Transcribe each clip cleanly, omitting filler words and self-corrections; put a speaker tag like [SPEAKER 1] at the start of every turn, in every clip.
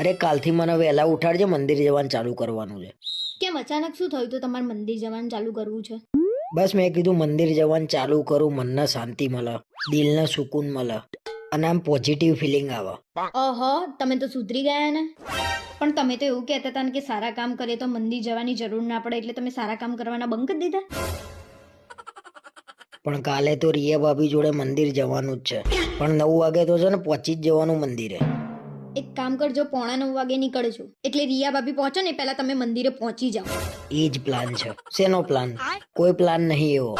[SPEAKER 1] અરે કાલથી મને વહેલા ઉઠાડજે, મંદિર જવાનું ચાલુ કરવાનું છે.
[SPEAKER 2] કેમ અચાનક શું થયું તો તમારે મંદિર જવાનું ચાલુ કરવું છે?
[SPEAKER 1] બસ મેં કીધું મંદિર જવાનું ચાલુ કરું, મનને શાંતિ મળે, દિલને સુકૂન મળે અને આમ પોઝિટિવ ફિલિંગ આવે.
[SPEAKER 2] ઓહો, તમે તો સુધરી ગયા ને. પણ તમે તો એવું કહેતા હતા ને કે સારા કામ કરીએ તો મંદિર જવાની જરૂર ના પડે, એટલે તમે સારા કામ કરવાના બંધ કરી દીધા.
[SPEAKER 1] પણ કાલે તો રિયા ભાભી જોડે મંદિર જવાનું જ છે, પણ 9 વાગે તો છે ને પહોંચી જ જવાનું મંદિરે.
[SPEAKER 2] એક કામ કરજો, 8:45 વાગે નીકળજો, એટલે રિયા ભાભી પહોંચો ને પહેલા તમે મંદિરે પહોંચી જાઓ.
[SPEAKER 1] એ જ પ્લાન છે. શેનો પ્લાન? કોઈ પ્લાન નહીં એવો.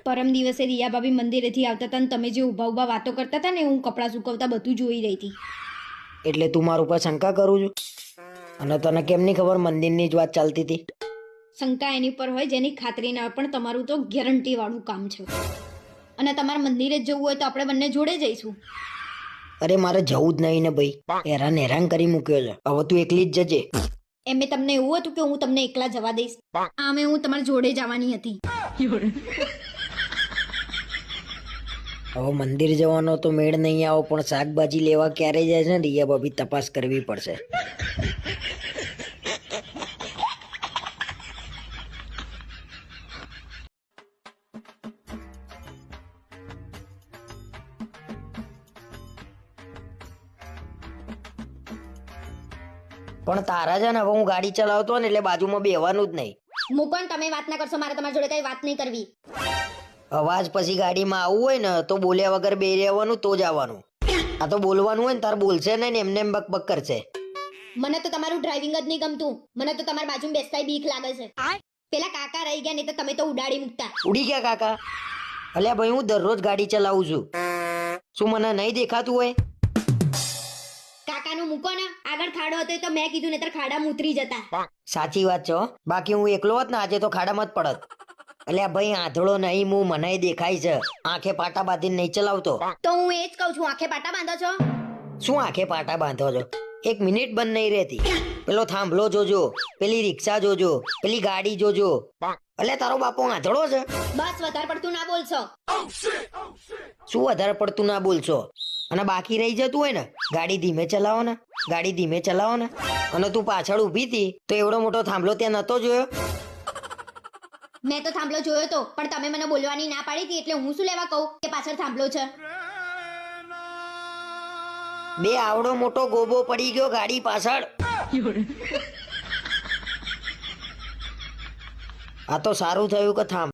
[SPEAKER 2] પરમ દિવસે રિયા ભાભી મંદિરેથી આવતા હતા ને તમે જે ઊભા ઊભા વાતો કરતા હતા ને, હું કપડાં સુકવતા બધું જોઈ રહી હતી.
[SPEAKER 1] એટલે તું મારા ઉપર શંકા કરું છું? અને તને કેમ નહીં ખબર મંદિરની જ વાત ચાલતી હતી?
[SPEAKER 2] શંકા એની પર હોય જેની ખાતરી ના હોય, પણ તમારું તો ગેરંટી વાળું કામ છે. અને તમારે મંદિરે જ જવું હોય તો આપણે બંને જોડે જઈશું.
[SPEAKER 1] અરે મારે જવું જ નહીં ને ભાઈ, હેરાન કરી મૂક્યો છે. હવે તું એકલી જ જજે.
[SPEAKER 2] એમે તમને એવું હતું કે હું તમને એકલા જવા દઈશ? આમે હું તમારી જોડે જવાની હતી.
[SPEAKER 1] હવે મંદિર જવાનો તો મેળ નહીં આવો, પણ શાકભાજી લેવા ક્યારે જાય છે ને રિયા ભાભી તપાસ કરવી પડશે. પણ તારા છે ને હવે હું ગાડી ચલાવતો ને એટલે બાજુમાં બેવાનું જ નહીં.
[SPEAKER 2] મૂકો ને, તમે વાત ના કરશો, મારે તમારી જોડે કઈ વાત નહીં કરવી.
[SPEAKER 1] અવાજ પછી ગાડીમાં આવવું હોય ને તો બોલ્યા વગર બે રહેવાનું, તો જ આવવાનું. આ તો બોલવાનું હોય ને તાર બોલશે ને એમને એમ બક કરશે.
[SPEAKER 2] મને તો તમારું ડ્રાઇવિંગ જ નહીં ગમતું, મને તો તમારી બાજુમાં બેસતાય બીક લાગે છે. પેલા કાકા રહી ગયા, નહીં તો તમે તો ઉડાડી મૂકતા.
[SPEAKER 1] ઉડી ગયા કાકા? અલ્યા ભાઈ હું દરરોજ ગાડી ચલાવું છું, શું મને નહીં દેખાતું હોય?
[SPEAKER 2] કાકાનું મૂકો ને, આગળ ખાડો હતો તો મેં કીધું, નહીતર ખાડામાં ઉતરી જતા.
[SPEAKER 1] સાચી વાત છે હો. બાકી હું એકલો હોત ને આજે તો ખાડામાં જ પડત. અલ્યા ભાઈ આંધળો નહીં હું, મને દેખાય છે. આંખે પાટા બાંધીને નહીં ચલાવતો.
[SPEAKER 2] તો હું એ જ કહું છું, આંખે પાટા બાંધો છો?
[SPEAKER 1] શું આંખે પાટા બાંધો છો? એક મિનિટ બંધ નહીં રહેતી. પેલો થાંભલો જોજો, પેલી રિક્ષા જોજો, પેલી ગાડી જોજો. અલ્યા તારો બાપો આંધળો છે?
[SPEAKER 2] બસ વધારે પડતું ના બોલશો.
[SPEAKER 1] શું વધારે પડતું ના બોલશો? અને બાકી રહી જતું હોય ને, ગાડી ધીમે ચલાવો ને, ગાડી ધીમે ચલાવો ને. અને તું પાછળ ઊભી હતી તો એવડો મોટો થાંભલો ત્યાં નતો જોયો?
[SPEAKER 2] મેં તો થાંભલો જોયો તો, પણ તમે મને બોલવાની ના પાડી હતી, એટલે હું શું લેવા કહું કે પાછળ થાંભલો છે?
[SPEAKER 1] બે આવડો મોટો ગોબો પડી ગયો ગાડી પાછળ. આ તો સારું થયું કે થાંભ.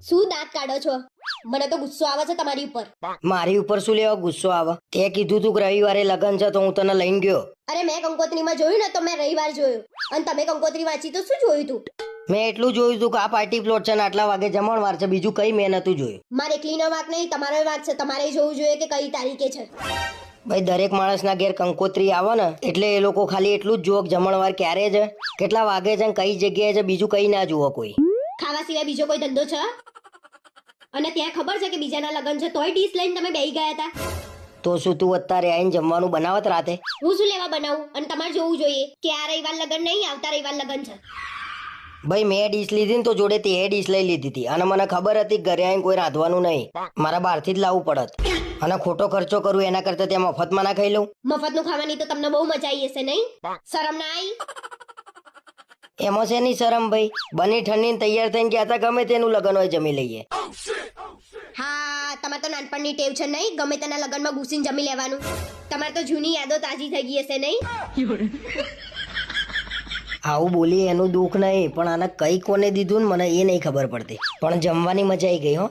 [SPEAKER 2] શું દાંત કાઢો છો? મને તો ગુસ્સો આવે છે તમારી ઉપર.
[SPEAKER 1] મારી ઉપર શું લેવા ગુસ્સો આવે? તે કીધું તું કે રવિવારે લગન છે તો હું તને લઈને ગયો.
[SPEAKER 2] અરે મેં કંકોત્રીમાં જોયું ને તો મેં રવિવાર જોયું, અને તમે કંકોત્રી વાંચી તો શું જોયું તું?
[SPEAKER 1] મેં એટલું જોયું તું કે આ પાર્ટી પ્લોટ છે ને આટલા વાગે જમણવાર છે, બીજું કઈ મેં નતું જોયું.
[SPEAKER 2] મારે એકલીનો વાંક નહીં, તમારો વાંક છે. તમારે જોવું જોઈએ કે કઈ તારીખે છે.
[SPEAKER 1] ભાઈ દરેક માણસના ઘેર કંકોત્રી આવે ને એટલે એ લોકો ખાલી એટલું જ જોવે કે જમણવાર ક્યારે છે, કેટલા વાગે છે, કઈ જગ્યાએ છે, બીજું કઈ ના જુઓ કોઈ.
[SPEAKER 2] ખાવા સિવાય બીજો કોઈ ધંધો છે? અને ત્યાં ખબર છે કે બીજાના લગન છે તોય ડીશ લઈને તમે બેહી ગયા હતા.
[SPEAKER 1] તો શું તું અત્યારે આવીને જમવાનું બનાવત રાતે?
[SPEAKER 2] હું શું લેવા બનાવું? અને તમારે જોવું જોઈએ કે આ રવિવાર લગન નહીં, આવતા રવિવાર લગન છે.
[SPEAKER 1] ભાઈ મેં ડીશ લીધી ને તો જોડે તે ડીશ લઈ લીધી હતી, અને મને ખબર હતી ઘરે આવીને કોઈ રાંધવાનું નહીં, મારા બહારથી જ લાવવું પડત. અને ખોટો ખર્ચો કરું એના કરતા ત્યાં મફતમાં ના ખાઈ લઉં.
[SPEAKER 2] મફતનું ખાવાની તો તમને બહુ મજા આવી હશે નહીં? શરમ ના આવી?
[SPEAKER 1] એમાં શેની શરમ ભાઈ? બની ઠંડીને તૈયાર થઈને ગયા હતા, ગમે તેનું લગન હોય જમી લઈએ.
[SPEAKER 2] હા, તમારે તો નાનપણની ટેવ છે નહીં, ગમે તેના લગનમાં ઘૂસીને જમી લેવાનું. તમારે તો જૂની યાદો તાજી થઈ ગઈ હશે નહીં?
[SPEAKER 1] આવું બોલી એનું દુઃખ નહીં, પણ આને કઈ કોને દીધું ને મને એ નહીં ખબર પડતી, પણ જમવાની મજા આવી ગઈ હો.